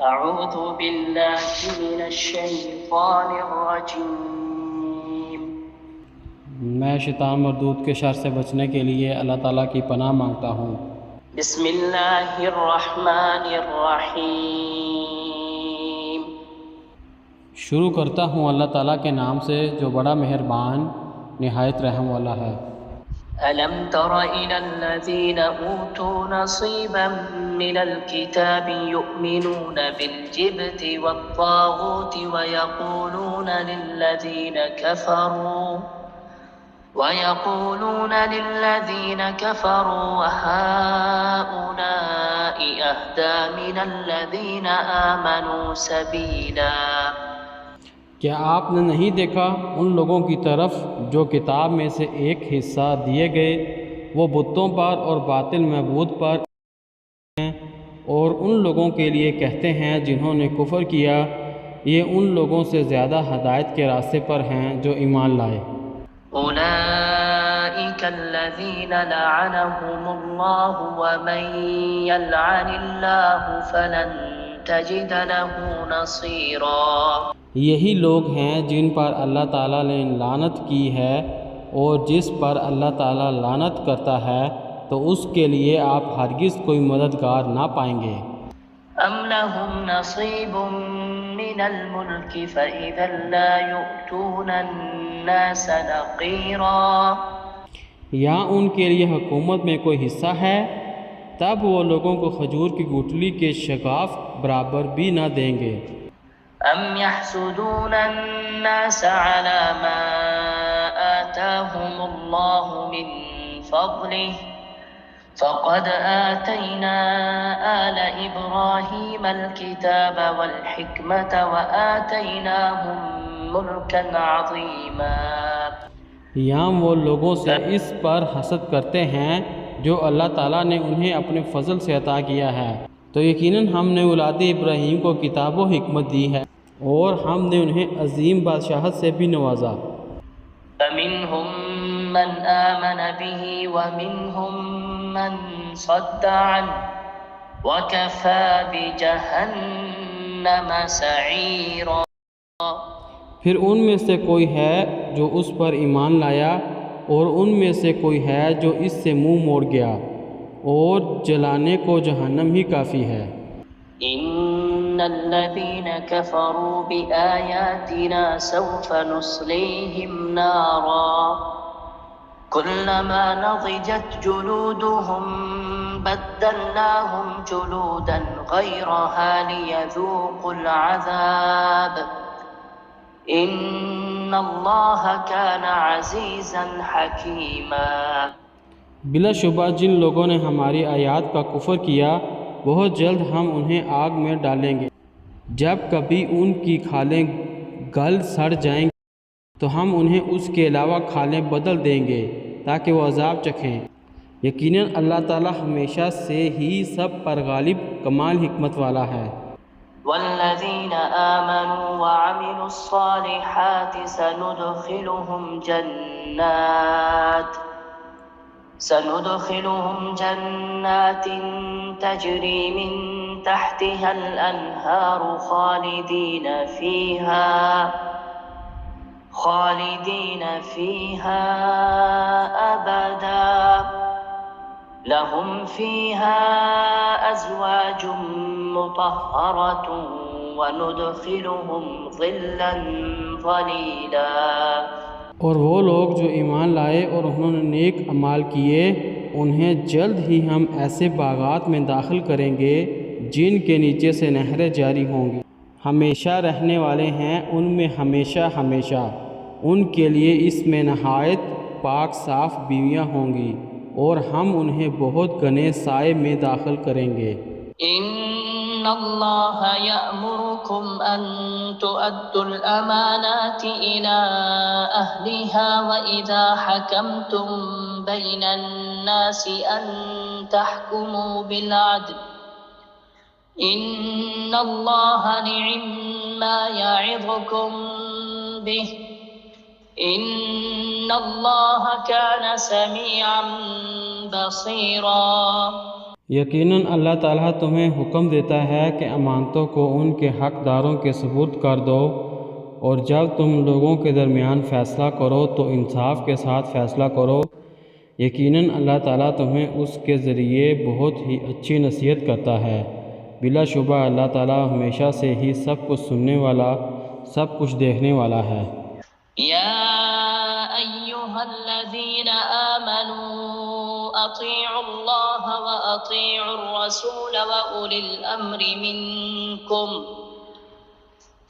أعوذ بالله من الشيطان الرجيم میں شیطان مردود کے شر سے بچنے کے لیے اللہ تعالیٰ کی پناہ مانگتا ہوں۔ بسم اللہ الرحمن الرحیم شروع کرتا ہوں اللہ تعالیٰ کے نام سے جو بڑا مہربان نہایت رحم والا ہے۔ ألم تر إلى الذين أوتوا نصيبا من الكتاب يؤمنون بالجبت والطاغوت ويقولون للذين كفروا وهؤلاء أهدى من الذين آمنوا سبيلا۔ کیا آپ نے نہیں دیکھا ان لوگوں کی طرف جو کتاب میں سے ایک حصہ دیے گئے، وہ بتوں پر اور باطل معبود پر ہیں، اور ان لوگوں کے لیے کہتے ہیں جنہوں نے کفر کیا، یہ ان لوگوں سے زیادہ ہدایت کے راستے پر ہیں جو ایمان لائے۔ أولئك الذين لعنهم الله ومن يلعن الله فلن تجد له نصيرا۔ یہی لوگ ہیں جن پر اللہ تعالیٰ نے لعنت کی ہے، اور جس پر اللہ تعالیٰ لعنت کرتا ہے تو اس کے لیے آپ ہرگز کوئی مددگار نہ پائیں گے۔ أم لهم نصيب من الملك فإذا لا يؤتون الناس نقيرا۔ یا ان کے لیے حکومت میں کوئی حصہ ہے، تب وہ لوگوں کو کھجور کی گٹھلی کے شگاف برابر بھی نہ دیں گے۔ أم يحسدون الناس على ما آتاهم الله من فضله فقد آتينا آل إبراهيم الكتاب والحكمة وآتيناهم ملكا عظيما۔ یا وہ لوگوں سے اس پر حسد کرتے ہیں جو اللہ تعالیٰ نے انہیں اپنے فضل سے عطا کیا ہے، تو یقیناً ہم نے اولاد ابراہیم کو کتاب و حکمت دی ہے، اور ہم نے انہیں عظیم بادشاہت سے بھی نوازا۔ فمنهم من آمن به ومنهم من صد عنه وكفى بجهنم سعيرا۔ پھر ان میں سے کوئی ہے جو اس پر ایمان لایا، اور ان میں سے کوئی ہے جو اس سے منہ موڑ گیا، اور جلانے کو جہنم ہی کافی ہے۔ إن الذين كفروا بآياتنا سوف نصليهم نارا كلما نضجت جلودهم بدلناهم جلودا غيرها ليذوقوا العذاب إن الله كان عزيزا حكيما۔ بلا شبہ جن لوگوں نے ہماری آیات کا کفر کیا، بہت جلد ہم انہیں آگ میں ڈالیں گے۔ جب کبھی ان کی کھالیں گل سڑ جائیں گی تو ہم انہیں اس کے علاوہ کھالیں بدل دیں گے تاکہ وہ عذاب چکھیں۔ یقیناً اللہ تعالیٰ ہمیشہ سے ہی سب پر غالب کمال حکمت والا ہے۔ والذين آمنوا وعملوا الصالحات سندخلهم جنات تجري من تحتها الأنهار خالدين فيها أبدا لهم فيها أزواج مطهرة وندخلهم ظلا ظليلا۔ اور وہ لوگ جو ایمان لائے اور انہوں نے نیک اعمال کیے، انہیں جلد ہی ہم ایسے باغات میں داخل کریں گے جن کے نیچے سے نہریں جاری ہوں گی، ہمیشہ رہنے والے ہیں ان میں ہمیشہ ہمیشہ، ان کے لیے اس میں نہایت پاک صاف بیویاں ہوں گی، اور ہم انہیں بہت گھنے سائے میں داخل کریں گے۔ إن الله يأمركم أن تؤدوا الأمانات إلى أهلها وإذا حكمتم بين الناس أن تحكموا بالعدل إن الله نعم يعظكم به إن الله كان سميعا بصيرا۔ یقیناً اللہ تعالیٰ تمہیں حکم دیتا ہے کہ امانتوں کو ان کے حقداروں کے سپرد کر دو، اور جب تم لوگوں کے درمیان فیصلہ کرو تو انصاف کے ساتھ فیصلہ کرو۔ یقیناً اللہ تعالیٰ تمہیں اس کے ذریعے بہت ہی اچھی نصیحت کرتا ہے۔ بلا شبہ اللہ تعالیٰ ہمیشہ سے ہی سب کچھ سننے والا، سب کچھ دیکھنے والا ہے۔ يا أيها الذين آمنوا أطيعوا الله وأطيعوا الرسول وأولي الأمر منكم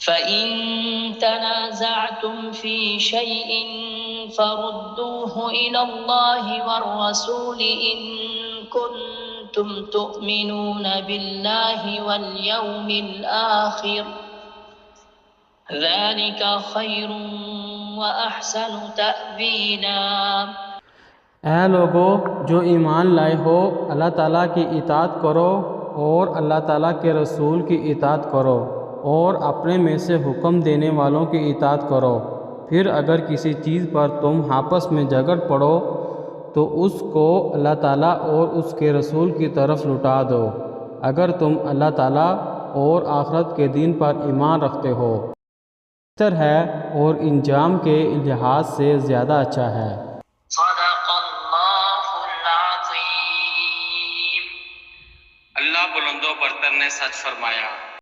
فإن تنازعتم في شيء فردوه إلى الله والرسول إن كنتم تؤمنون بالله واليوم الآخر ذلك خير وأحسن تأويلا۔ اے لوگو جو ایمان لائے ہو، اللہ تعالیٰ کی اطاعت کرو اور اللہ تعالیٰ کے رسول کی اطاعت کرو، اور اپنے میں سے حکم دینے والوں کی اطاعت کرو۔ پھر اگر کسی چیز پر تم آپس میں جھگڑ پڑو تو اس کو اللہ تعالیٰ اور اس کے رسول کی طرف لوٹا دو، اگر تم اللہ تعالیٰ اور آخرت کے دن پر ایمان رکھتے ہو۔ بہتر ہے اور انجام کے لحاظ سے زیادہ اچھا ہے۔ صدق اللہ العظیم۔ اللہ بلند و برتر نے سچ فرمایا۔